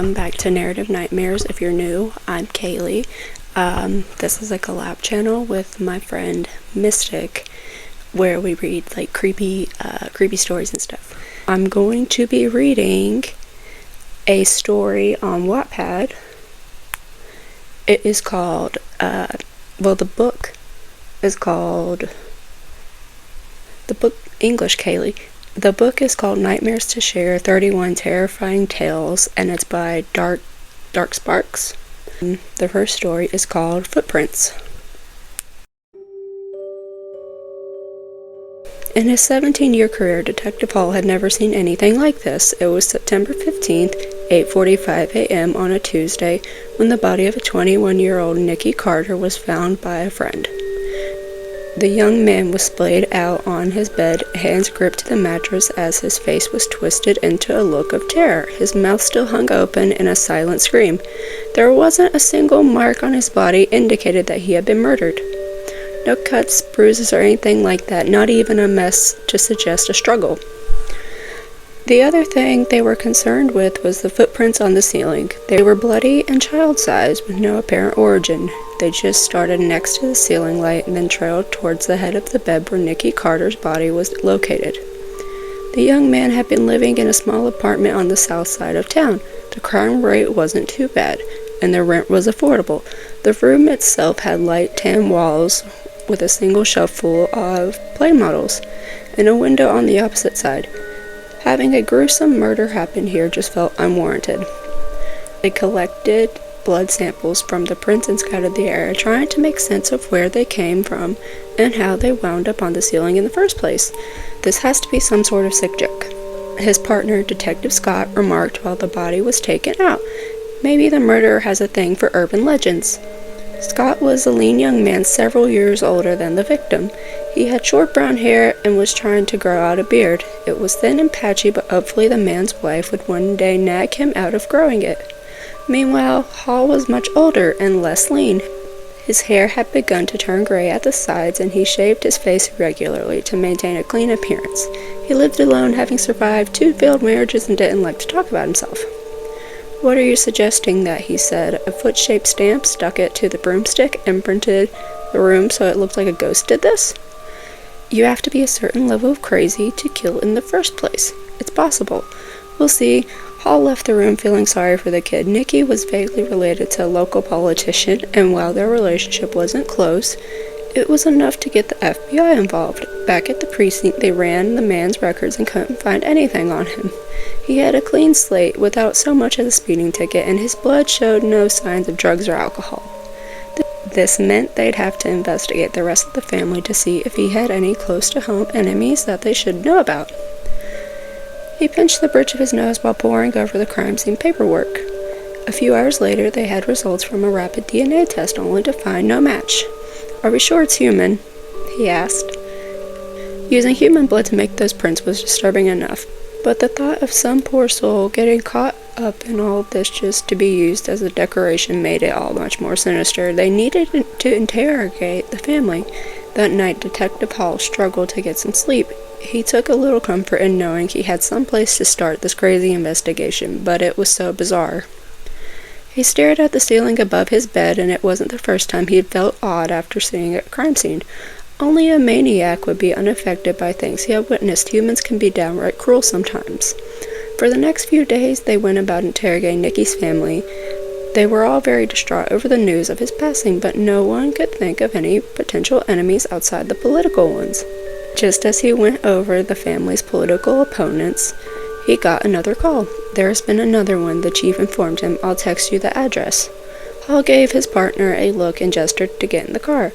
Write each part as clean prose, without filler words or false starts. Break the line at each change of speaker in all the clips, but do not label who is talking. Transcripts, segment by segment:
welcome back to Narrative Nightmares. If you're new, I'm Kaleigh. This is a collab channel with my friend Mystic, where we read like creepy stories and stuff. I'm going to be reading a story on Wattpad. It is called, the book is called, English Kaleigh. The book is called Nightmares to Share, 31 Terrifying Tales, and it's by Dark Sparks. The first story is called Footprints. In his 17-year career, Detective Hall had never seen anything like this. It was September 15th, 8:45 a.m. on a Tuesday, when the body of a 21-year-old Nikki Carter was found by a friend. The young man was splayed out on his bed, hands gripped to the mattress as his face was twisted into a look of terror. His mouth still hung open in a silent scream. There wasn't a single mark on his body indicated that he had been murdered. No cuts, bruises, or anything like that, not even a mess to suggest a struggle. The other thing they were concerned with was the footprints on the ceiling. They were bloody and child-sized with no apparent origin. They just started next to the ceiling light and then trailed towards the head of the bed where Nikki Carter's body was located. The young man had been living in a small apartment on the south side of town. The crime rate wasn't too bad, and the rent was affordable. The room itself had light tan walls with a single shelf full of play models, and a window on the opposite side. Having a gruesome murder happen here just felt unwarranted. They collected blood samples from the prints and scouted the area, trying to make sense of where they came from and how they wound up on the ceiling in the first place. This has to be some sort of sick joke. His partner, Detective Scott, remarked while the body was taken out, "Maybe the murderer has a thing for urban legends." Scott was a lean young man several years older than the victim. He had short brown hair and was trying to grow out a beard. It was thin and patchy, but hopefully the man's wife would one day nag him out of growing it. Meanwhile, Hall was much older and less lean. His hair had begun to turn gray at the sides, and he shaved his face regularly to maintain a clean appearance. He lived alone, having survived 2 failed marriages, and didn't like to talk about himself. "What are you suggesting that?" he said. A foot-shaped stamp, stuck it to the broomstick, and printed the room so it looked like a ghost did this? "You have to be a certain level of crazy to kill in the first place. It's possible. We'll see." Hall left the room feeling sorry for the kid. Nikki was vaguely related to a local politician, and while their relationship wasn't close, it was enough to get the FBI involved. Back at the precinct, they ran the man's records and couldn't find anything on him. He had a clean slate without so much as a speeding ticket, and his blood showed no signs of drugs or alcohol. This meant they'd have to investigate the rest of the family to see if he had any close-to-home enemies that they should know about. He pinched the bridge of his nose while poring over the crime scene paperwork. A few hours later, they had results from a rapid DNA test, only to find no match. "Are we sure it's human?" he asked. Using human blood to make those prints was disturbing enough, but the thought of some poor soul getting caught up in all of this just to be used as a decoration made it all much more sinister. They needed to interrogate the family. That night, Detective Hall struggled to get some sleep. He took a little comfort in knowing he had some place to start this crazy investigation, but it was so bizarre. He stared at the ceiling above his bed, and it wasn't the first time he had felt odd after seeing a crime scene. Only a maniac would be unaffected by things he had witnessed. Humans can be downright cruel sometimes. For the next few days, they went about interrogating Nikki's family. They were all very distraught over the news of his passing, but no one could think of any potential enemies outside the political ones. Just as he went over the family's political opponents, he got another call. "There's been another one," the chief informed him. "I'll text you the address." Hall gave his partner a look and gestured to get in the car.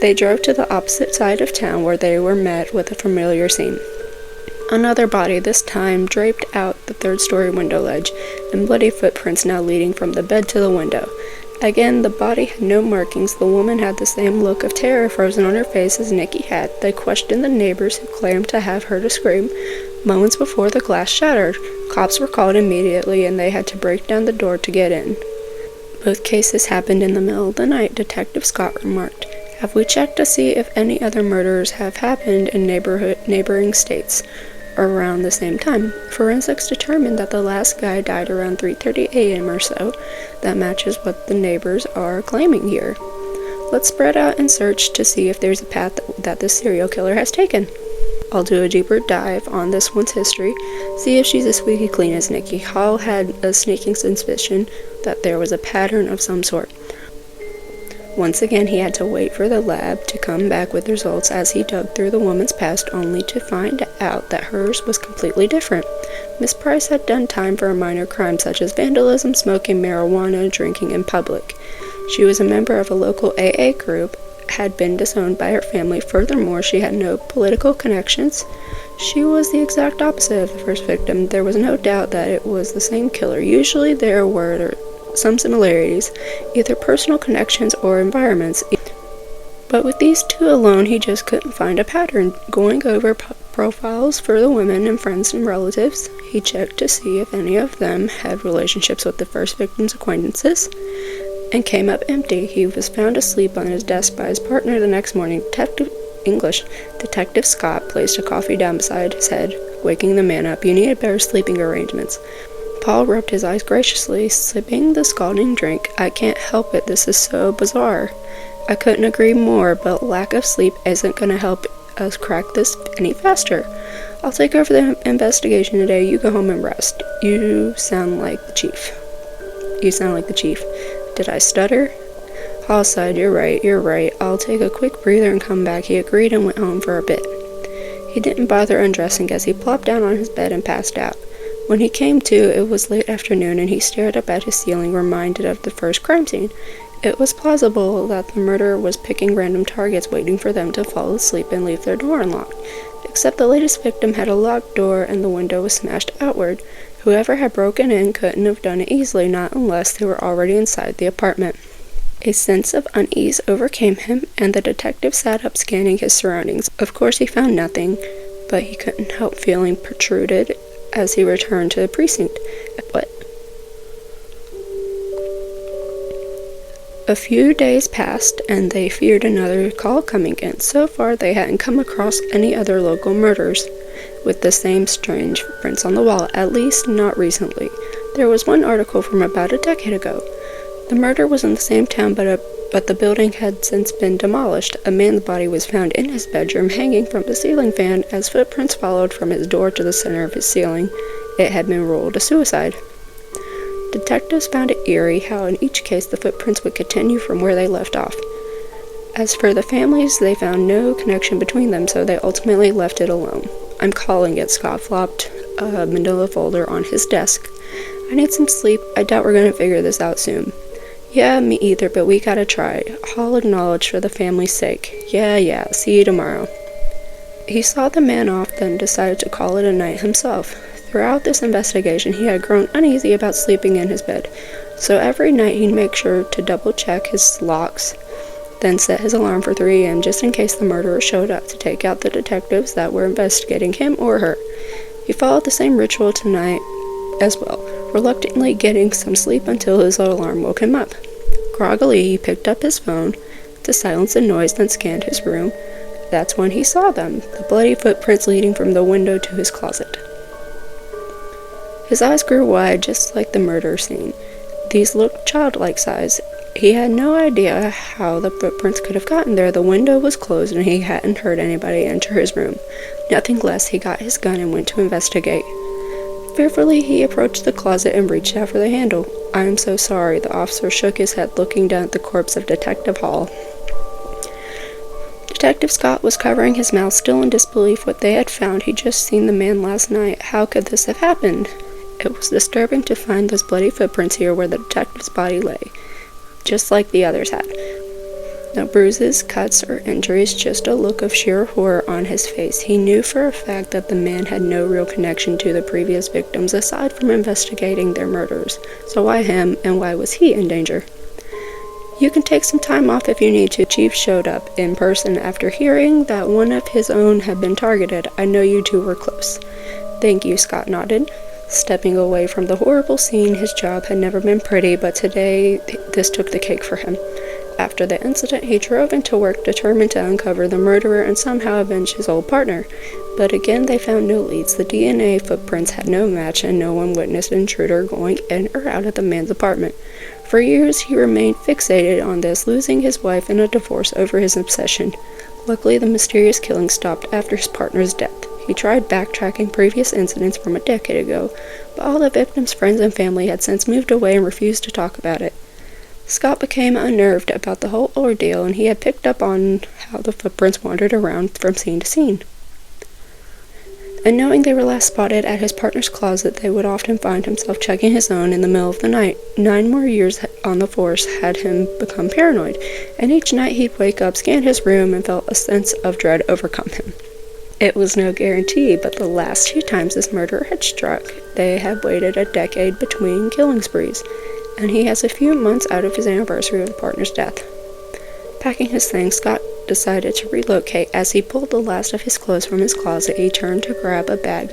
They drove to the opposite side of town, where they were met with a familiar scene. Another body, this time draped out the third-story window ledge, and bloody footprints now leading from the bed to the window. Again, the body had no markings. The woman had the same look of terror frozen on her face as Nikki had. They questioned the neighbors, who claimed to have heard a scream moments before the glass shattered. Cops were called immediately, and they had to break down the door to get in. "Both cases happened in the middle of the night," Detective Scott remarked. "Have we checked to see if any other murders have happened in neighboring states? around the same time. Forensics determined that the last guy died around 3:30 a.m. or so. That matches what the neighbors are claiming here. Let's spread out and search to see if there's a path that this serial killer has taken. I'll do a deeper dive on this one's history, see if she's as squeaky clean as Nikki. Hall had a sneaking suspicion that there was a pattern of some sort. Once again, he had to wait for the lab to come back with results as he dug through the woman's past, only to find out that hers was completely different. Miss Price had done time for a minor crime such as vandalism, smoking marijuana, drinking in public. She was a member of a local AA group, had been disowned by her family. Furthermore, she had no political connections. She was the exact opposite of the first victim. There was no doubt that it was the same killer. Usually there were some similarities, either personal connections or environments. But with these two alone, he just couldn't find a pattern. Going over profiles for the women and friends and relatives, he checked to see if any of them had relationships with the first victim's acquaintances, and came up empty. He was found asleep on his desk by his partner the next morning. Detective Scott placed a coffee down beside his head, waking the man up. "You need better sleeping arrangements." Paul rubbed his eyes graciously, sipping the scalding drink. "I can't help it. This is so bizarre." "I couldn't agree more, but lack of sleep isn't going to help us crack this any faster. I'll take over the investigation today. You go home and rest." You sound like the chief." Did I stutter? Hall sighed. You're right. I'll take a quick breather and come back." He agreed and went home for a bit. He didn't bother undressing as he plopped down on his bed and passed out. When he came to, it was late afternoon, and he stared up at his ceiling, reminded of the first crime scene. It was plausible that the murderer was picking random targets, waiting for them to fall asleep and leave their door unlocked. Except the latest victim had a locked door and the window was smashed outward. Whoever had broken in couldn't have done it easily, not unless they were already inside the apartment. A sense of unease overcame him, and the detective sat up scanning his surroundings. Of course he found nothing, but he couldn't help feeling protruded as he returned to the precinct. What? A few days passed, and they feared another call coming in. So far, they hadn't come across any other local murders with the same strange footprints on the wall, at least not recently. There was one article from about a decade ago. The murder was in the same town, but the building had since been demolished. A man's body was found in his bedroom, hanging from the ceiling fan, as footprints followed from his door to the center of his ceiling. It had been ruled a suicide. Detectives found it eerie how in each case the footprints would continue from where they left off. As for the families, they found no connection between them, so they ultimately left it alone. "I'm calling it." Scott flopped a manila folder on his desk. "I need some sleep. I doubt we're going to figure this out soon." "Yeah, me either, but we gotta try." Hall acknowledged for the family's sake. Yeah, see you tomorrow." He saw the man off, then decided to call it a night himself. Throughout this investigation, he had grown uneasy about sleeping in his bed, so every night he'd make sure to double-check his locks, then set his alarm for 3 a.m. just in case the murderer showed up to take out the detectives that were investigating him or her. He followed the same ritual tonight as well, reluctantly getting some sleep until his alarm woke him up. Groggily, he picked up his phone to silence the noise, then scanned his room. That's when he saw them, the bloody footprints leading from the window to his closet. His eyes grew wide, just like the murder scene. These looked childlike size. He had no idea how the footprints could have gotten there. The window was closed and he hadn't heard anybody enter his room. Nothing less, he got his gun and went to investigate. Fearfully, he approached the closet and reached out for the handle. "I'm so sorry." The officer shook his head, looking down at the corpse of Detective Hall. Detective Scott was covering his mouth, still in disbelief. What they had found, he'd just seen the man last night. How could this have happened? It was disturbing to find those bloody footprints here where the detective's body lay, just like the others had. No bruises, cuts, or injuries, just a look of sheer horror on his face. He knew for a fact that the man had no real connection to the previous victims aside from investigating their murders. So why him, and why was he in danger? "You can take some time off if you need to." Chief showed up in person after hearing that one of his own had been targeted. "I know you two were close." "Thank you," Scott nodded, stepping away from the horrible scene. His job had never been pretty, but today this took the cake for him. After the incident, he drove into work determined to uncover the murderer and somehow avenge his old partner. But again, they found no leads. The DNA footprints had no match, and no one witnessed an intruder going in or out of the man's apartment. For years, he remained fixated on this, losing his wife in a divorce over his obsession. Luckily, the mysterious killing stopped after his partner's death. He tried backtracking previous incidents from a decade ago, but all the victims' friends and family had since moved away and refused to talk about it. Scott became unnerved about the whole ordeal, and he had picked up on how the footprints wandered around from scene to scene. And knowing they were last spotted at his partner's closet, they would often find himself checking his own in the middle of the night. 9 more years on the force had him become paranoid, and each night he'd wake up, scan his room, and felt a sense of dread overcome him. It was no guarantee, but the last 2 times this murderer had struck, they had waited a decade between killing sprees, and he has a few months out of his anniversary of the partner's death. Packing his things, Scott decided to relocate. As he pulled the last of his clothes from his closet, he turned to grab a bag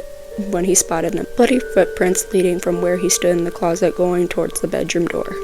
when he spotted the bloody footprints leading from where he stood in the closet going towards the bedroom door.